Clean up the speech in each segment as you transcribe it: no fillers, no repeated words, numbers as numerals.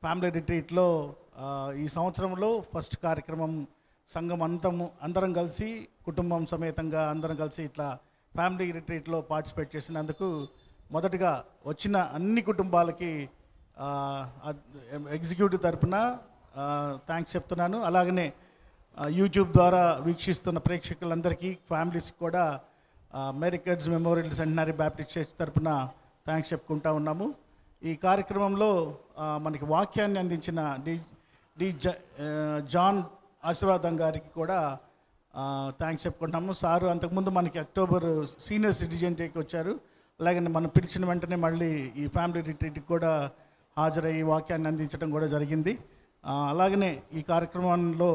Family రిట్రీట్లో ఈ సంవత్సరంలో first కార్యక్రమం సంఘం అందరం కలిసి కుటుంబం సమేతంగా అందరం కలిసి ఇట్లా ఫ్యామిలీ రిట్రీట్లో పార్టిసిపేట్ చేసినందుకు మొదటగా వచ్చిన అన్ని కుటుంబాలకి ఎగ్జిక్యూటివ్ తరపున థ్యాంక్స్ చెప్తున్నాను. అలాగనే యూట్యూబ్ ద్వారా వీక్షిస్తున్న ప్రేక్షకులందరికీ ఫ్యామిలీస్కి కూడా Mary Kids Memorial Centenary Baptist Church తరపున థ్యాంక్స్ చెప్పుకుంటా ఉన్నాము. ఈ కార్యక్రమంలో మనకి వాక్యాన్ని అందించిన జాన్ ఆశీర్వాదం గారికి కూడా థ్యాంక్స్ చెప్పుకుంటున్నాము. సారు అంతకుముందు మనకి అక్టోబర్ సీనియర్ సిటిజన్ డేకి వచ్చారు. అలాగే మనం పిలిచిన వెంటనే మళ్ళీ ఈ ఫ్యామిలీ రిట్రీట్కి కూడా హాజరయ్యి వాక్యాన్ని అందించడం కూడా జరిగింది. అలాగనే ఈ కార్యక్రమంలో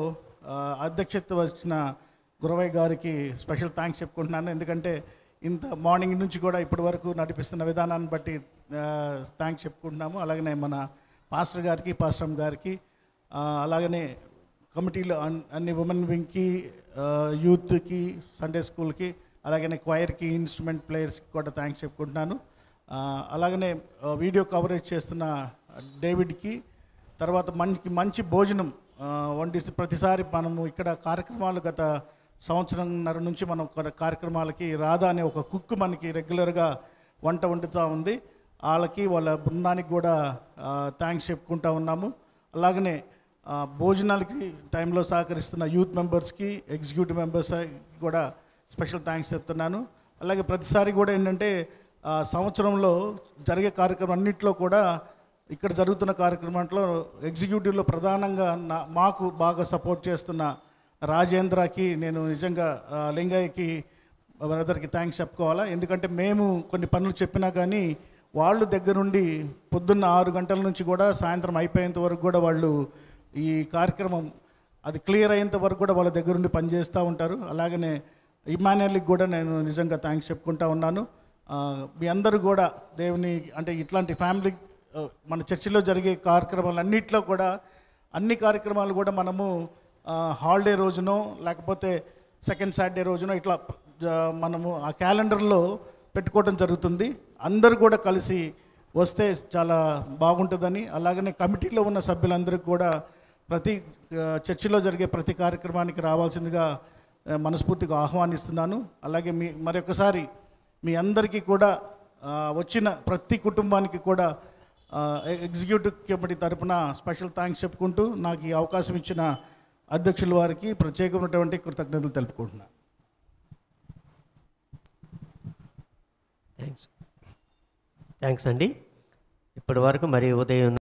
అధ్యక్షత వచ్చిన గురవయ్య గారికి స్పెషల్ థ్యాంక్స్ చెప్పుకుంటున్నాను. ఎందుకంటే ఇంత మార్నింగ్ నుంచి కూడా ఇప్పటి వరకు నడిపిస్తున్న విధానాన్ని బట్టి థ్యాంక్స్ చెప్పుకుంటున్నాము. అలాగనే మన పాస్టర్ గారికి, పాస్టర్ గారికి, అలాగనే కమిటీలో అన్ని ఉమెన్ వింగ్కి, యూత్కి, సండే స్కూల్కి, అలాగనే క్వైర్కి, ఇన్స్ట్రుమెంట్ ప్లేయర్స్కి కూడా థ్యాంక్స్ చెప్పుకుంటున్నాను. అలాగనే వీడియో కవరేజ్ చేస్తున్న డేవిడ్కి, తర్వాత మంచి భోజనం వండిసి ప్రతిసారి మనము ఇక్కడ కార్యక్రమాలు గత సంవత్సరంన్నర నుంచి మనం కార్యక్రమాలకి రాధా అనే ఒక కుక్ మనకి రెగ్యులర్గా వంట వండుతూ ఉంది. వాళ్ళ బృందానికి కూడా థ్యాంక్స్ చెప్పుకుంటూ ఉన్నాము. అలాగనే భోజనాలకి టైంలో సహకరిస్తున్న యూత్ మెంబర్స్కి, ఎగ్జిక్యూటివ్ మెంబర్స్కి కూడా స్పెషల్ థ్యాంక్స్ చెప్తున్నాను. అలాగే ప్రతిసారి కూడా ఏంటంటే సంవత్సరంలో జరిగే కార్యక్రమం అన్నింటిలో కూడా ఇక్కడ జరుగుతున్న కార్యక్రమంలో ఎగ్జిక్యూటివ్లో ప్రధానంగా మాకు బాగా సపోర్ట్ చేస్తున్న రాజేంద్రకి నేను నిజంగా లింగయ్యకి బ్రదర్కి థ్యాంక్స్ చెప్పుకోవాలా. ఎందుకంటే మేము కొన్ని పనులు చెప్పినా కానీ వాళ్ళు దగ్గరుండి పొద్దున్న 6 గంటల నుంచి కూడా సాయంత్రం అయిపోయేంత వరకు కూడా వాళ్ళు ఈ కార్యక్రమం అది క్లియర్ అయ్యేంత వరకు కూడా వాళ్ళ దగ్గరుండి పనిచేస్తూ ఉంటారు. అలాగనే ఇమాన్యుయల్కి కూడా నేను నిజంగా థ్యాంక్స్ చెప్పుకుంటా ఉన్నాను. మీ అందరూ కూడా దేవుని అంటే ఇట్లాంటి ఫ్యామిలీ మన చర్చిలో జరిగే కార్యక్రమాలన్నింటిలో కూడా అన్ని కార్యక్రమాలు కూడా మనము హాలిడే రోజునో లేకపోతే సెకండ్ సాటర్డే రోజునో ఇట్లా మనము ఆ క్యాలెండర్లో పెట్టుకోవడం జరుగుతుంది. అందరూ కూడా కలిసి వస్తే చాలా బాగుంటుందని, అలాగనే కమిటీలో ఉన్న సభ్యులందరికీ కూడా ప్రతి చర్చిలో జరిగే ప్రతి కార్యక్రమానికి రావాల్సిందిగా మనస్ఫూర్తిగా ఆహ్వానిస్తున్నాను. అలాగే మరొకసారి మీ అందరికీ కూడా వచ్చిన ప్రతి కుటుంబానికి కూడా ఎగ్జిక్యూటివ్ కమిటీ తరపున స్పెషల్ థ్యాంక్స్ చెప్పుకుంటూ నాకు ఈ అవకాశం ఇచ్చిన అధ్యక్షుల వారికి ప్రత్యేకమైనటువంటి కృతజ్ఞతలు తెలుపుకుంటున్నాను. థ్యాంక్స్ అండి. ఇప్పటి వరకు మరి ఉదయం